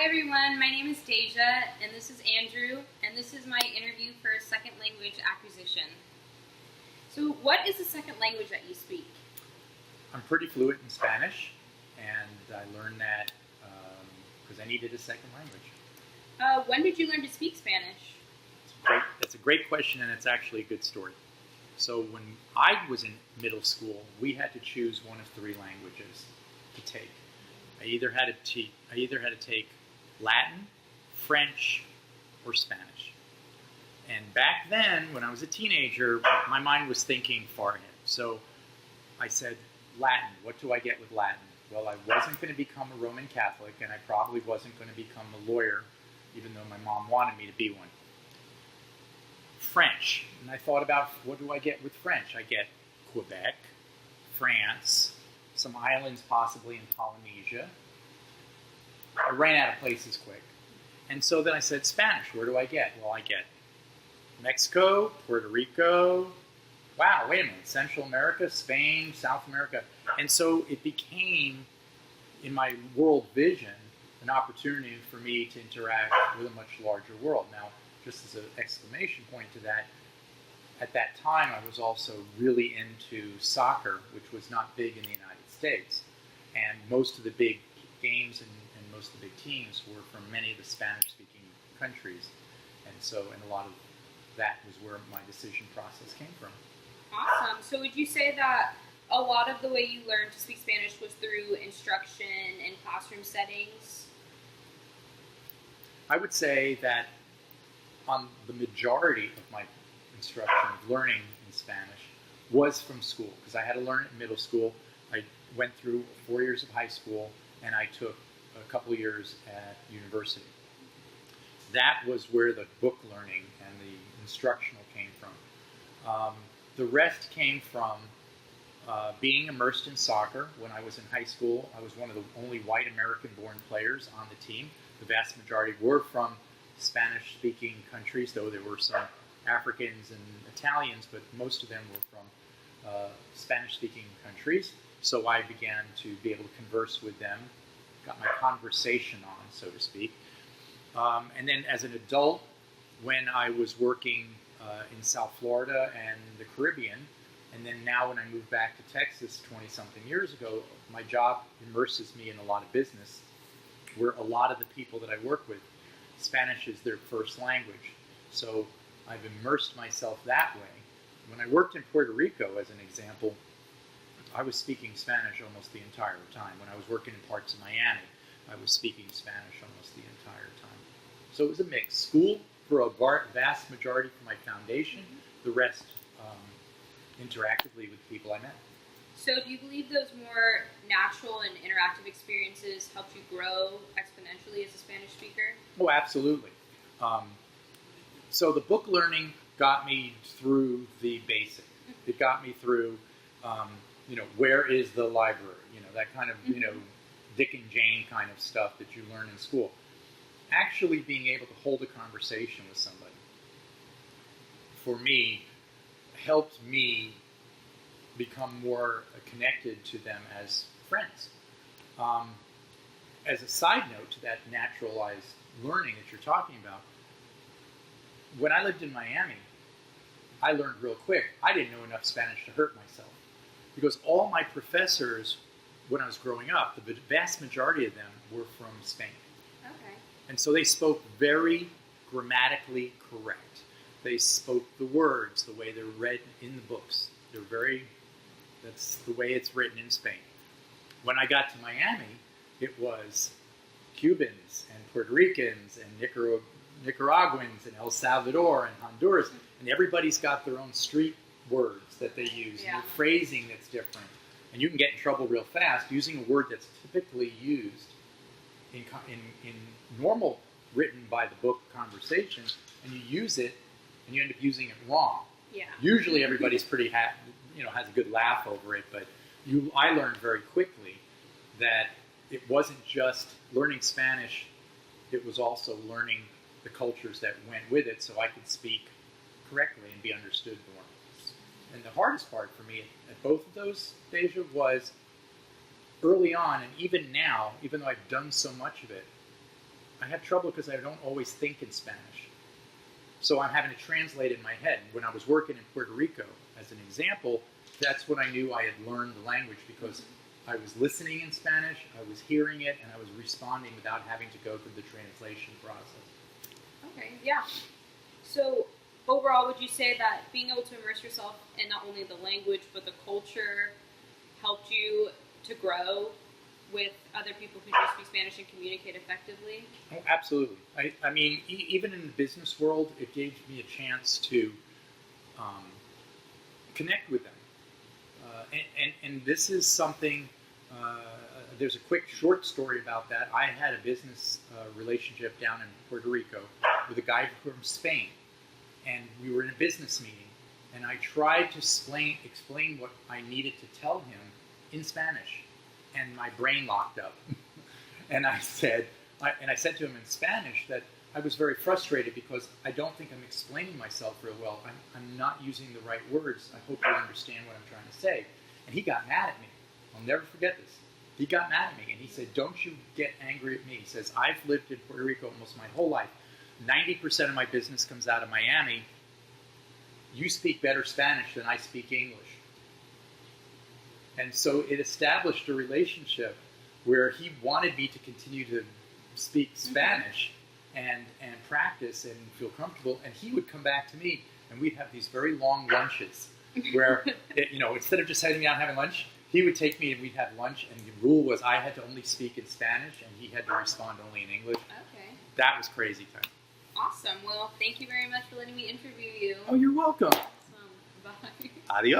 Hi everyone, my name is Deja, and this is Andrew, and this is my interview for second language acquisition. So what is the second language that you speak? I'm pretty fluent in Spanish, and I learned that because I needed a second language. When did you learn to speak Spanish? That's a great question, and it's actually a good story. So when I was in middle school, we had to choose one of three languages to take. I either had to take Latin, French, or Spanish. And back then, when I was a teenager, my mind was thinking far ahead. So I said, Latin, what do I get with Latin? Well, I wasn't going to become a Roman Catholic, and I probably wasn't going to become a lawyer, even though my mom wanted me to be one. French, and I thought about what do I get with French? I get Quebec, France, some islands possibly in Polynesia. I ran out of places quick. And so then I said, Spanish, where do I get? Well, I get Mexico, Puerto Rico, wow, wait a minute, Central America, Spain, South America. And so it became, in my world vision, an opportunity for me to interact with a much larger world. Now, just as an exclamation point to that, at that time I was also really into soccer, which was not big in the United States. And most of the big games and most of the big teams were from many of the Spanish-speaking countries. And a lot of that was where my decision process came from. Awesome. So would you say that a lot of the way you learned to speak Spanish was through instruction in classroom settings? I would say that on the majority of my instruction of learning in Spanish was from school, because I had to learn it in middle school. I went through 4 years of high school, and I took a couple of years at university. That was where the book learning and the instructional came from. The rest came from being immersed in soccer. When I was in high school, I was one of the only white American-born players on the team. The vast majority were from Spanish-speaking countries, though there were some Africans and Italians, but most of them were from Spanish-speaking countries. So I began to be able to converse with them, got my conversation on, so to speak. And then as an adult, when I was working in South Florida and the Caribbean, and then now when I moved back to Texas 20-something years ago, my job immerses me in a lot of business, where a lot of the people that I work with, Spanish is their first language. So I've immersed myself that way. When I worked in Puerto Rico, as an example, I was speaking Spanish almost the entire time. When I was working in parts of Miami, I was speaking Spanish almost the entire time. So it was a mix. School for a vast majority for my foundation, the rest interactively with people I met. So do you believe those more natural and interactive experiences helped you grow exponentially as a Spanish speaker? Oh, absolutely. So the book learning got me through the basic. It got me through, where is the library? That kind of, Dick and Jane kind of stuff that you learn in school. Actually being able to hold a conversation with somebody, for me, helped me become more connected to them as friends. As a side note to that naturalized learning that you're talking about, when I lived in Miami, I learned real quick, I didn't know enough Spanish to hurt myself. Because all my professors, when I was growing up, the vast majority of them were from Spain. Okay. And so they spoke very grammatically correct. They spoke the words the way they're read in the books. That's the way it's written in Spain. When I got to Miami, it was Cubans and Puerto Ricans and Nicaraguans and El Salvador and Honduras, and everybody's got their own street words that they use, and phrasing that's different. And you can get in trouble real fast using a word that's typically used in normal written by the book conversation, and you use it, and you end up using it wrong. Yeah. Usually everybody's pretty has a good laugh over it, but I learned very quickly that it wasn't just learning Spanish, it was also learning the cultures that went with it so I could speak correctly and be understood more. And the hardest part for me at both of those, Deja, was early on, and even now, even though I've done so much of it, I have trouble because I don't always think in Spanish. So I'm having to translate it in my head. When I was working in Puerto Rico, as an example, that's when I knew I had learned the language, because I was listening in Spanish, I was hearing it, and I was responding without having to go through the translation process. Okay, yeah. So overall, would you say that being able to immerse yourself in not only the language but the culture helped you to grow with other people who do speak Spanish and communicate effectively? Oh, absolutely. I mean, even in the business world, it gave me a chance to connect with them. And this is something, there's a quick short story about that. I had a business relationship down in Puerto Rico with a guy from Spain, and we were in a business meeting, and I tried to explain what I needed to tell him in Spanish, and my brain locked up. And I said to him in Spanish that I was very frustrated because I don't think I'm explaining myself real well. I'm not using the right words. I hope you understand what I'm trying to say. And he got mad at me. I'll never forget this. He got mad at me, and he said, "Don't you get angry at me." He says, "I've lived in Puerto Rico almost my whole life. 90% of my business comes out of Miami. You speak better Spanish than I speak English." And so it established a relationship where he wanted me to continue to speak Spanish and practice and feel comfortable. And he would come back to me, and we'd have these very long lunches where, instead of just sitting down and having lunch, he would take me and we'd have lunch. And the rule was I had to only speak in Spanish, and he had to respond only in English. Okay. That was crazy time. Awesome. Well, thank you very much for letting me interview you. Oh, you're welcome. Awesome. Bye. Adios.